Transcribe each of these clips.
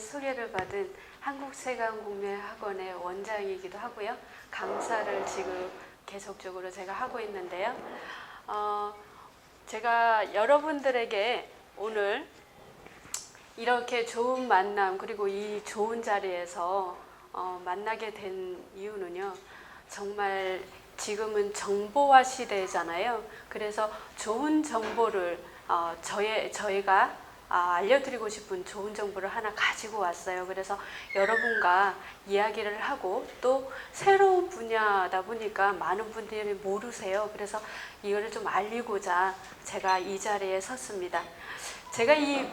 소개를 받은 한국세관공매학원의 원장이기도 하고요. 강사를 지금 계속적으로 제가 하고 있는데요. 제가 여러분들에게 오늘 이렇게 좋은 만남 그리고 이 좋은 자리에서 만나게 된 이유는요. 정말 지금은 정보화 시대잖아요. 그래서 좋은 정보를 저희가 알려드리고 싶은 좋은 정보를 하나 가지고 왔어요. 그래서 여러분과 이야기를 하고 또 새로운 분야다 보니까 많은 분들이 모르세요. 그래서 이거를 좀 알리고자 제가 이 자리에 섰습니다. 제가 이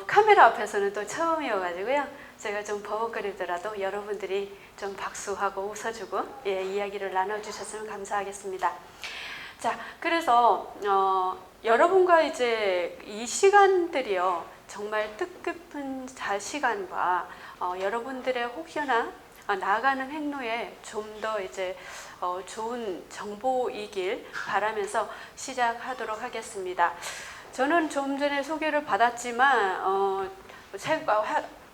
카메라 앞에서는 또 처음이어가지고요. 제가 좀 버벅거리더라도 여러분들이 좀 박수하고 웃어주고 이야기를 나눠주셨으면 감사하겠습니다. 자, 그래서 여러분과 이제 이 시간들이요 정말 뜻깊은 시간과 여러분들의 혹여나 나아가는 행로에 좀 더 이제 좋은 정보이길 바라면서 시작하도록 하겠습니다. 저는 좀 전에 소개를 받았지만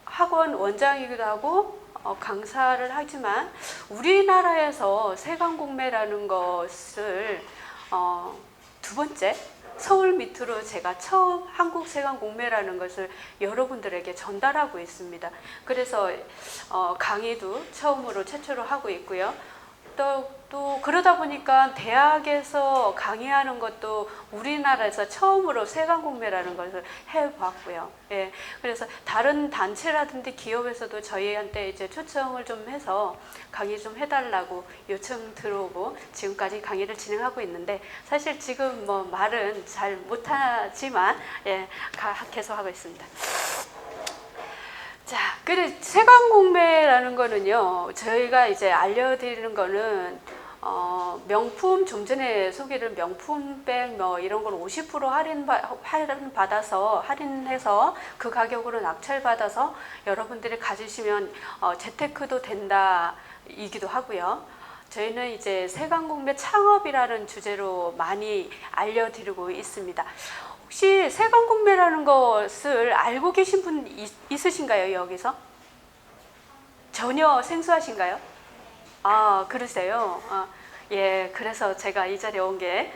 학원 원장이기도 하고 강사를 하지만 우리나라에서 세관공매라는 것을 두 번째 서울 밑으로 제가 처음 한국세관공매라는 것을 여러분들에게 전달하고 있습니다. 그래서 강의도 최초로 하고 있고요. 또 그러다 보니까 대학에서 강의하는 것도 우리나라에서 처음으로 세관공매라는 것을 해봤고요. 예, 그래서 다른 단체라든지 기업에서도 저희한테 이제 초청을 좀 해서 강의 좀 해달라고 요청 들어오고 지금까지 강의를 진행하고 있는데 사실 지금 뭐 말은 잘 못하지만 계속 하고 있습니다. 자, 그래 세관공매라는 거는요, 저희가 이제 알려드리는 거는 명품, 좀 전에 소개를 명품백 뭐 이런 걸 50% 할인해서 그 가격으로 낙찰받아서 여러분들이 가지시면 재테크도 된다 이기도 하고요. 저희는 이제 세관공매 창업이라는 주제로 많이 알려드리고 있습니다. 혹시 세관공매라는 것을 알고 계신 분 있으신가요, 여기서? 전혀 생소하신가요? 아, 그러세요? 예, 그래서 제가 이 자리에 온 게,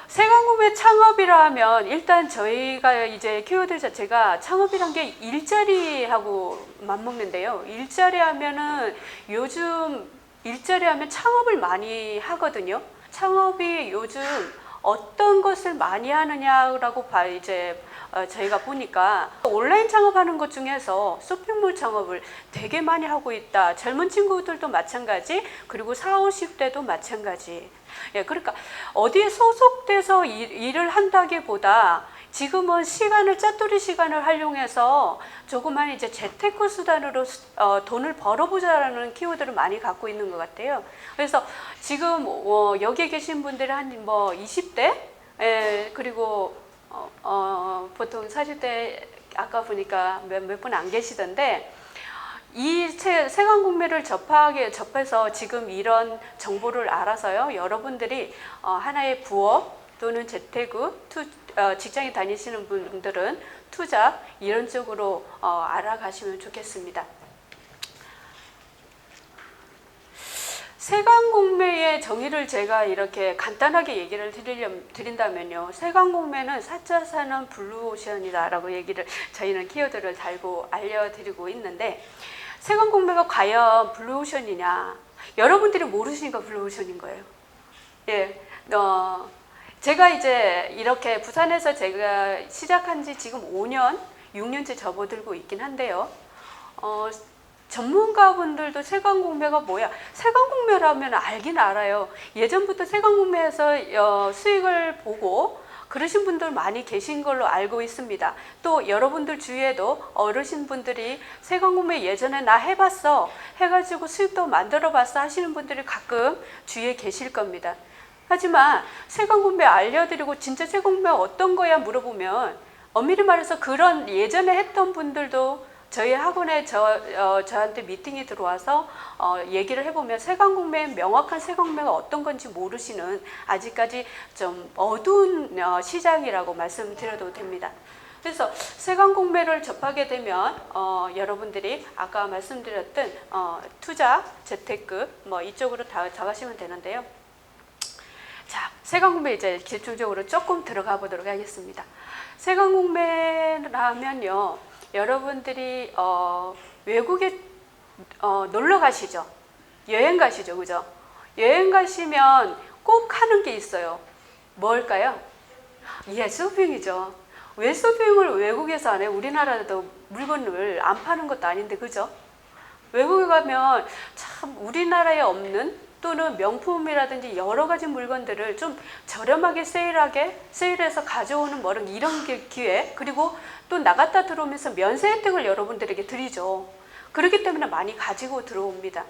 세관공매 창업이라 하면 일단 저희가 이제 키워드 자체가 창업이란 게 일자리하고 맞먹는데요. 일자리 하면은 요즘 일자리 하면 창업을 많이 하거든요. 창업이 요즘 어떤 것을 많이 하느냐라고 저희가 보니까 온라인 창업하는 것 중에서 쇼핑몰 창업을 되게 많이 하고 있다. 젊은 친구들도 마찬가지, 그리고 40, 50대도 마찬가지. 예, 그러니까 어디에 소속돼서 일을 한다기보다 지금은 짜투리 시간을 활용해서 조그만 이제 재테크 수단으로 돈을 벌어보자라는 키워드를 많이 갖고 있는 것 같아요. 그래서 지금 여기에 계신 분들이 한 20대, 그리고 보통 40대 아까 보니까 몇 분 안 계시던데 이 세관공매를 접해서 지금 이런 정보를 알아서요. 여러분들이 하나의 부업 또는 재테크, 직장에 다니시는 분들은 투자 이런 쪽으로 알아가시면 좋겠습니다. 세관공매의 정의를 제가 이렇게 간단하게 얘기를 드린다면요. 세관공매는 4차 산업 블루오션이다라고 저희는 키워드를 달고 알려드리고 있는데 세관공매가 과연 블루오션이냐? 여러분들이 모르시니까 블루오션인 거예요. 예, 제가 이제 이렇게 부산에서 제가 시작한 지 지금 5년, 6년째 접어들고 있긴 한데요. 전문가분들도 세관공매가 뭐야? 세관공매라면 알긴 알아요. 예전부터 세관공매에서 수익을 보고 그러신 분들 많이 계신 걸로 알고 있습니다. 또 여러분들 주위에도 어르신분들이 세관공매 예전에 나 해봤어 해가지고 수익도 만들어봤어 하시는 분들이 가끔 주위에 계실 겁니다. 하지만 세관공매 알려드리고 진짜 세관공매가 어떤 거야 물어보면 엄밀히 말해서 그런 예전에 했던 분들도 저희 학원에 저한테 미팅이 들어와서 얘기를 해보면 명확한 세관공매가 어떤 건지 모르시는 아직까지 좀 어두운 시장이라고 말씀드려도 됩니다. 그래서 세관공매를 접하게 되면 여러분들이 아까 말씀드렸던 투자, 재테크 뭐 이쪽으로 다 가시면 되는데요. 자, 세관공매 이제 집중적으로 조금 들어가 보도록 하겠습니다. 세관공매라면요, 여러분들이 외국에 놀러 가시죠. 여행 가시죠, 그죠? 여행 가시면 꼭 하는 게 있어요. 뭘까요? 예, 쇼핑이죠. 왜 쇼핑을 외국에서 안 해요? 우리나라도 물건을 안 파는 것도 아닌데, 그죠? 외국에 가면 참 우리나라에 없는 또는 명품이라든지 여러 가지 물건들을 좀 저렴하게 세일해서 가져오는 뭐 이런 기회, 그리고 또 나갔다 들어오면서 면세 혜택을 여러분들에게 드리죠. 그렇기 때문에 많이 가지고 들어옵니다.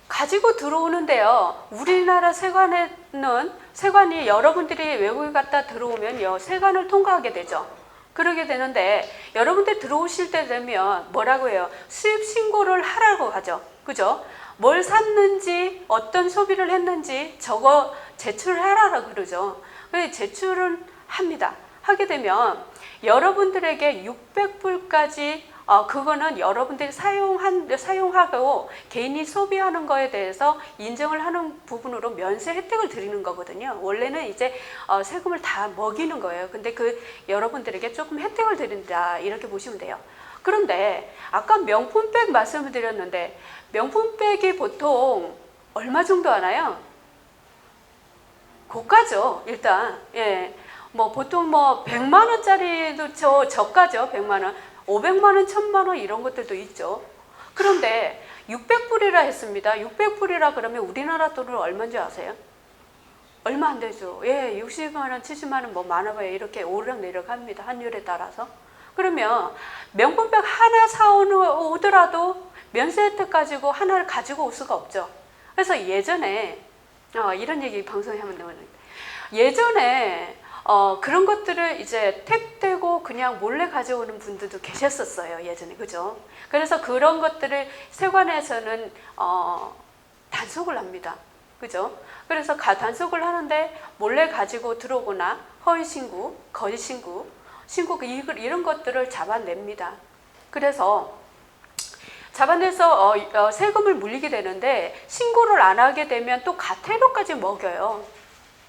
가지고 들어오는데요, 우리나라 세관이 여러분들이 외국에 갔다 들어오면요, 세관을 통과하게 되죠. 그러게 되는데 여러분들 들어오실 때 되면 뭐라고 해요? 수입 신고를 하라고 하죠. 그죠? 뭘 샀는지 어떤 소비를 했는지 저거 제출하라고 그러죠. 그래서 제출을 합니다. 하게 되면 여러분들에게 600불까지 그거는 여러분들이 사용하고 개인이 소비하는 거에 대해서 인정을 하는 부분으로 면세 혜택을 드리는 거거든요. 원래는 이제 세금을 다 먹이는 거예요. 근데 여러분들에게 조금 혜택을 드린다, 이렇게 보시면 돼요. 그런데 아까 명품백 말씀을 드렸는데 명품백이 보통 얼마 정도 하나요? 고가죠, 일단. 예. 뭐 보통 뭐 100만 원짜리도 저가죠. 100만 원. 500만 원, 1000만 원 이런 것들도 있죠. 그런데 600불이라 했습니다. 600불이라 그러면 우리나라 돈은 얼마인지 아세요? 얼마 안 되죠. 예, 60만 원, 70만 원 뭐 많아봐야 이렇게 오르락내리락 합니다. 환율에 따라서. 그러면 명품백 하나 사오더라도 면세 혜택 가지고 하나를 가지고 올 수가 없죠. 그래서 예전에 이런 얘기 방송에 하면 되는데, 예전에 그런 것들을 이제 택되고 그냥 몰래 가져오는 분들도 계셨었어요, 예전에. 그죠? 그래서 그런 것들을 세관에서는 단속을 합니다. 그죠? 그래서 단속을 하는데 몰래 가지고 들어오거나 허위신고, 거짓신고, 이런 것들을 잡아냅니다. 그래서 잡아내서 세금을 물리게 되는데, 신고를 안 하게 되면 또 가태료까지 먹여요.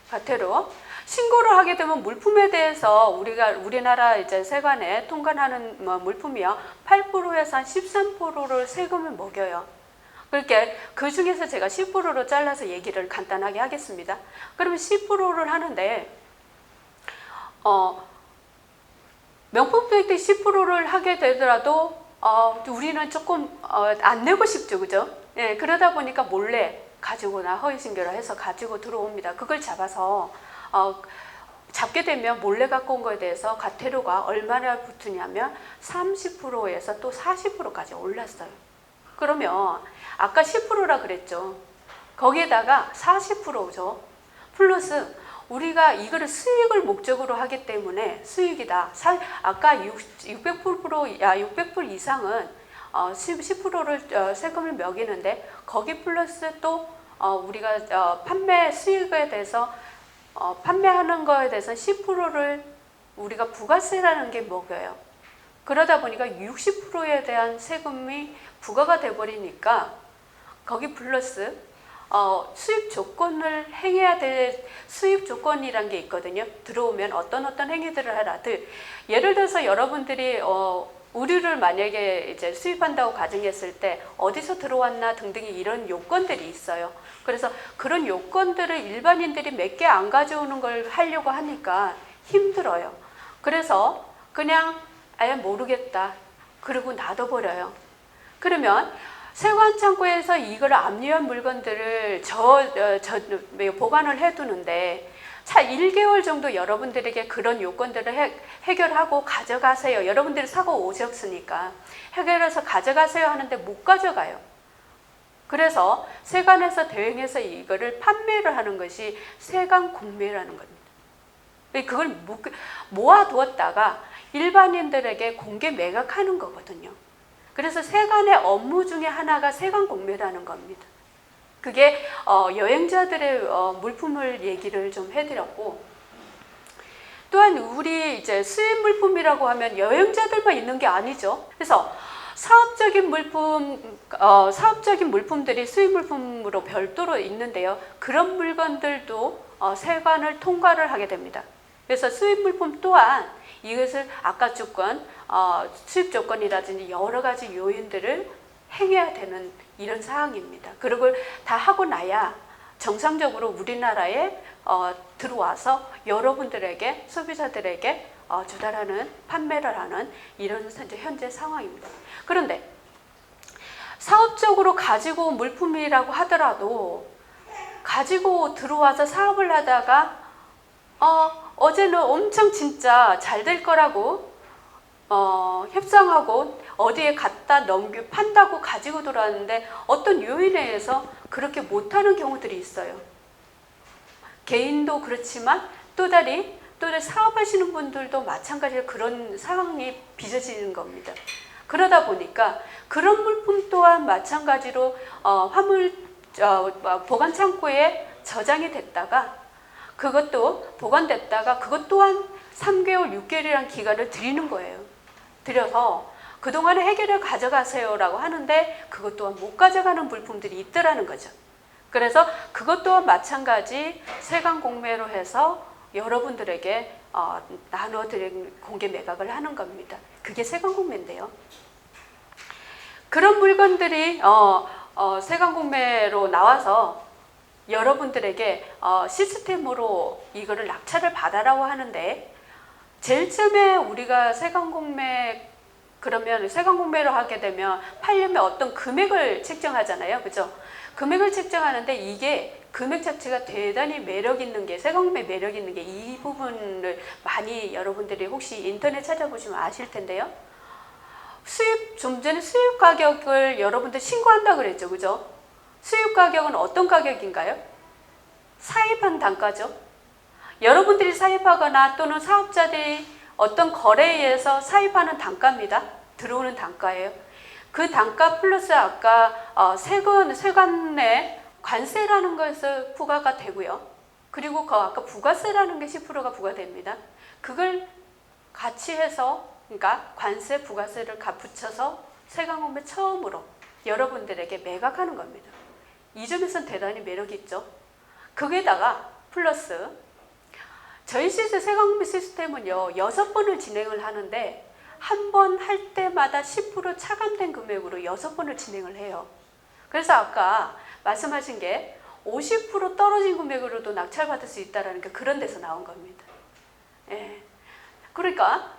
가태료. 신고를 하게 되면 물품에 대해서 우리나라 이제 세관에 통관하는 물품이요, 8%에서 한 13%를 세금을 먹여요. 그렇게 그 중에서 제가 10%로 잘라서 얘기를 간단하게 하겠습니다. 그러면 10%를 하는데 명품백 때 10%를 하게 되더라도 우리는 조금 안 내고 싶죠, 그죠? 예, 그러다 보니까 몰래 가지고나 허위신고를 해서 가지고 들어옵니다. 그걸 잡아서 잡게 되면 몰래 갖고 온 거에 대해서 가태료가 얼마나 붙으냐면 30%에서 또 40%까지 올랐어요. 그러면 아까 10%라 그랬죠. 거기에다가 40%죠. 플러스 우리가 이거를 수익을 목적으로 하기 때문에 수익이다. 아까 600불 이상은 10%를 세금을 매기는데, 거기 플러스 또 우리가 판매 수익에 대해서 판매하는 거에 대해서 10%를 우리가 부가세라는 게 먹여요. 그러다 보니까 60%에 대한 세금이 부과가 돼버리니까 거기 플러스 수입 조건을 행해야 될 수입 조건이란 게 있거든요. 들어오면 어떤 행위들을 하라. 예를 들어서 여러분들이 의류를 만약에 이제 수입한다고 가정했을 때 어디서 들어왔나 등등의 이런 요건들이 있어요. 그래서 그런 요건들을 일반인들이 몇 개 안 가져오는 걸 하려고 하니까 힘들어요. 그래서 그냥 아예 모르겠다, 그리고 놔둬버려요. 그러면 세관창고에서 이걸 압류한 물건들을 보관을 해두는데, 1개월 정도 여러분들에게 그런 요건들을 해결하고 가져가세요. 여러분들이 사고 오셨으니까 해결해서 가져가세요 하는데 못 가져가요. 그래서 세관에서 대행해서 이거를 판매를 하는 것이 세관공매라는 겁니다. 그걸 모아두었다가 일반인들에게 공개 매각하는 거거든요. 그래서 세관의 업무 중에 하나가 세관공매라는 겁니다. 그게 여행자들의 물품을 얘기를 좀 해드렸고, 또한 우리 이제 수입 물품이라고 하면 여행자들만 있는 게 아니죠. 그래서 사업적인 물품들이 수입 물품으로 별도로 있는데요. 그런 물건들도 세관을 통과를 하게 됩니다. 그래서 수입 물품 또한 이것을 아까 조건, 수입 조건이라든지 여러 가지 요인들을 행해야 되는 이런 사항입니다. 그리고 다 하고 나야 정상적으로 우리나라에 들어와서 여러분들에게, 소비자들에게 조달하는, 판매를 하는 이런 현재 상황입니다. 그런데 사업적으로 가지고 온 물품이라고 하더라도 가지고 들어와서 사업을 하다가 어제는 엄청 진짜 잘 될 거라고 협상하고 어디에 갖다 판다고 가지고 들어왔는데 어떤 요인에 의해서 그렇게 못하는 경우들이 있어요. 개인도 그렇지만 또 다른 사업하시는 분들도 마찬가지로 그런 상황이 빚어지는 겁니다. 그러다 보니까 그런 물품 또한 마찬가지로 화물 보관 창고에 저장이 됐다가 그것도 보관됐다가 그것 또한 3개월, 6개월이라는 기간을 드리는 거예요. 드려서 그동안의 해결을 가져가세요라고 하는데 그것 또한 못 가져가는 물품들이 있더라는 거죠. 그래서 그것 또한 마찬가지 세관 공매로 해서 여러분들에게 나눠드린 공개 매각을 하는 겁니다. 그게 세관 공매인데요. 그런 물건들이 세관 공매로 나와서 여러분들에게 시스템으로 이거를 낙찰을 받아라고 하는데 제일 처음에 우리가 세관 공매 그러면 세관 공매로 하게 되면 팔려면 어떤 금액을 책정하잖아요. 그죠? 금액을 책정하는데 이게 금액 자체가 대단히 매력 있는 게 세관 공매 매력 있는 게 이 부분을 많이 여러분들이 혹시 인터넷 찾아보시면 아실 텐데요. 좀 전에 수입 가격을 여러분들 신고한다 그랬죠. 그죠? 수입 가격은 어떤 가격인가요? 사입한 단가죠. 여러분들이 사입하거나 또는 사업자들이 어떤 거래에서 사입하는 단가입니다. 들어오는 단가예요. 그 단가 플러스 아까 세관의 관세라는 것을 부과가 되고요. 그리고 아까 부가세라는 게 10%가 부과됩니다. 그걸 같이 해서 그러니까 관세, 부가세를 붙여서 세관 공매 처음으로 여러분들에게 매각하는 겁니다. 이 점에서는 대단히 매력이 있죠. 거기에다가 플러스 저희 세관 공매 시스템은요 6번을 진행을 하는데 한 번 할 때마다 10% 차감된 금액으로 6번을 진행을 해요. 그래서 아까 말씀하신 게 50% 떨어진 금액으로도 낙찰받을 수 있다는 게 그런 데서 나온 겁니다. 예. 그러니까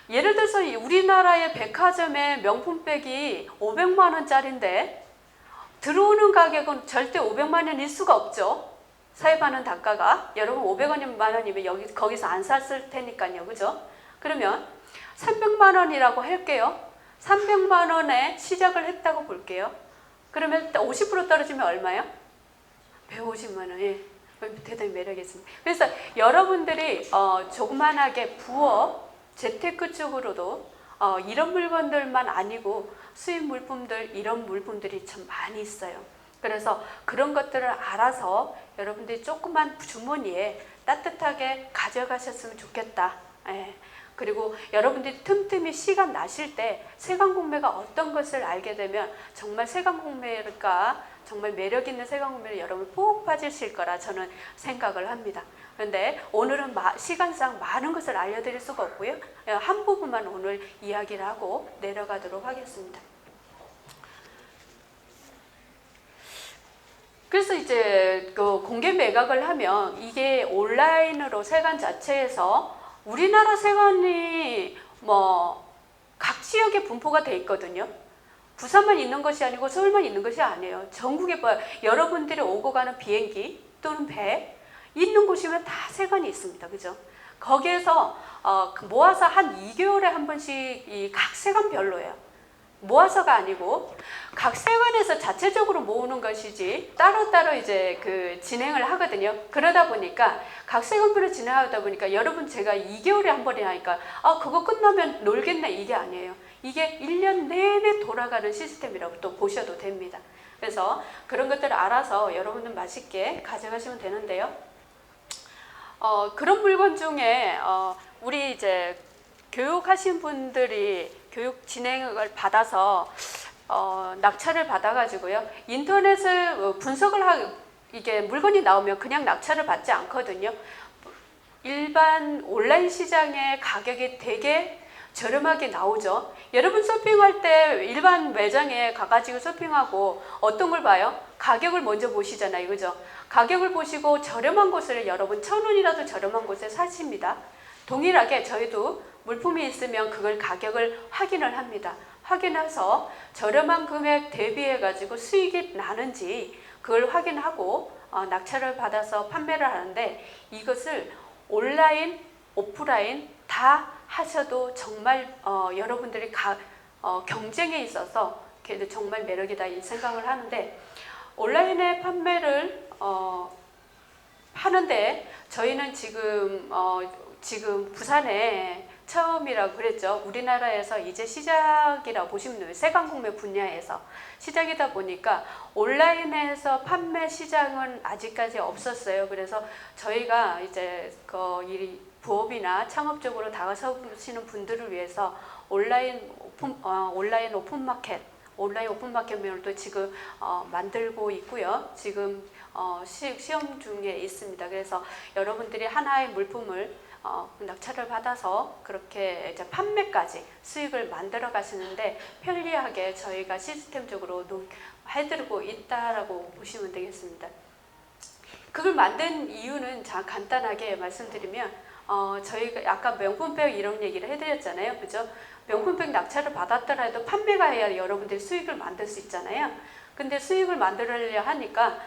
예를 들어서 우리나라의 백화점의 명품백이 500만 원짜리인데 들어오는 가격은 절대 500만 원일 수가 없죠. 사입하는 단가가 여러분 500만 원이면 거기서 안 샀을 테니까요. 그죠? 그러면 300만 원이라고 할게요. 300만 원에 시작을 했다고 볼게요. 그러면 50% 떨어지면 얼마요? 150만 원. 예. 대단히 매력이 있습니다. 그래서 여러분들이 조그만하게 부업, 재테크 쪽으로도 이런 물건들만 아니고 수입 물품들, 이런 물품들이 참 많이 있어요. 그래서 그런 것들을 알아서 여러분들이 조그만 주머니에 따뜻하게 가져가셨으면 좋겠다. 예. 그리고 여러분들이 틈틈이 시간 나실 때 세관 공매가 어떤 것을 알게 되면 정말 세관 공매가 정말 매력 있는 세관 공매를 여러분 꼭 빠지실 거라 저는 생각을 합니다. 그런데 오늘은 시간상 많은 것을 알려드릴 수가 없고요. 한 부분만 오늘 이야기를 하고 내려가도록 하겠습니다. 그래서 이제 그 공개 매각을 하면 이게 온라인으로 세관 자체에서 우리나라 세관이 각 지역에 분포가 돼 있거든요. 부산만 있는 것이 아니고 서울만 있는 것이 아니에요. 전국에 여러분들이 오고 가는 비행기 또는 배 있는 곳이면 다 세관이 있습니다. 그죠? 거기에서 모아서 한 2개월에 한 번씩 이 각 세관별로예요. 모아서가 아니고 각 세관에서 자체적으로 모으는 것이지 따로따로 이제 진행을 하거든요. 그러다 보니까 각 세관별로 진행하다 보니까 여러분 제가 2개월에 한 번이 하니까 그거 끝나면 놀겠네 이게 아니에요. 이게 1년 내내 돌아가는 시스템이라고 또 보셔도 됩니다. 그래서 그런 것들을 알아서 여러분들 맛있게 가져가시면 되는데요. 그런 물건 중에 우리 이제 교육하신 분들이 교육 진행을 받아서 낙찰을 받아가지고요. 인터넷을 분석을 이게 물건이 나오면 그냥 낙찰을 받지 않거든요. 일반 온라인 시장의 가격이 되게 저렴하게 나오죠. 여러분 쇼핑할 때 일반 매장에 가가지고 쇼핑하고 어떤 걸 봐요? 가격을 먼저 보시잖아요. 그죠? 가격을 보시고 저렴한 곳을 여러분 1,000원이라도 저렴한 곳에 사십니다. 동일하게 저희도 물품이 있으면 그걸 가격을 확인을 합니다. 확인해서 저렴한 금액 대비해 가지고 수익이 나는지 그걸 확인하고 낙찰을 받아서 판매를 하는데, 이것을 온라인, 오프라인 다 하셔도 정말 여러분들이 경쟁에 있어서 정말 매력이다 이 생각을 하는데, 온라인에 판매를 하는데 저희는 지금 부산에 처음이라고 그랬죠. 우리나라에서 이제 시작이라고 보시면 돼요. 세관공매 분야에서 시작이다 보니까 온라인에서 판매 시장은 아직까지 없었어요. 그래서 저희가 이제 이 부업이나 창업적으로 다가서시는 분들을 위해서 온라인 오픈마켓, 온라인 오픈마켓명을 지금 만들고 있고요. 지금 시험 중에 있습니다. 그래서 여러분들이 하나의 물품을 낙찰을 받아서 그렇게 이제 판매까지 수익을 만들어 가시는데 편리하게 저희가 시스템적으로 해드리고 있다라고 보시면 되겠습니다. 그걸 만든 이유는 간단하게 말씀드리면 저희가 아까 명품백 이런 얘기를 해드렸잖아요. 그죠? 명품백 낙찰을 받았더라도 판매가 해야 여러분들이 수익을 만들 수 있잖아요. 근데 수익을 만들려고 하니까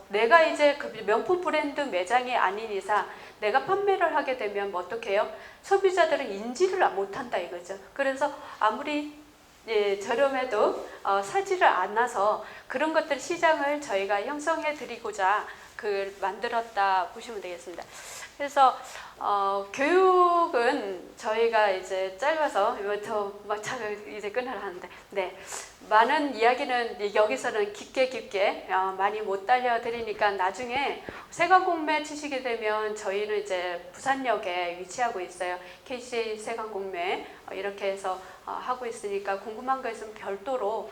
내가 이제 그 명품 브랜드 매장이 아닌 이상 내가 판매를 하게 되면 어떻게 해요? 소비자들은 인지를 못한다 이거죠. 그래서 아무리 저렴해도 사지를 않아서 그런 것들 시장을 저희가 형성해 드리고자 만들었다 보시면 되겠습니다. 그래서 교육은 저희가 이제 짧아서 이제 끝나려 하는데, 네, 많은 이야기는 여기서는 깊게 많이 못 달려드리니까 나중에 세관공매 치시게 되면 저희는 이제 부산역에 위치하고 있어요. KC 세관공매 이렇게 해서 하고 있으니까 궁금한 거 있으면 별도로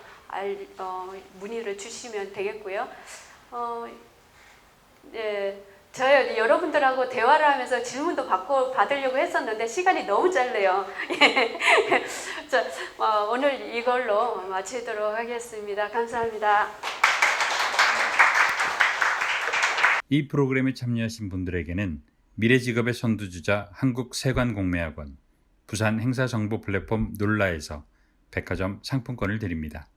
문의를 주시면 되겠고요. 예. 저희 여러분들하고 대화를 하면서 질문도 받으려고 했었는데 시간이 너무 짧네요. 자, 오늘 이걸로 마치도록 하겠습니다. 감사합니다. 이 프로그램에 참여하신 분들에게는 미래직업의 선두주자 한국세관공매학원, 부산 행사정보 플랫폼 놀라에서 백화점 상품권을 드립니다.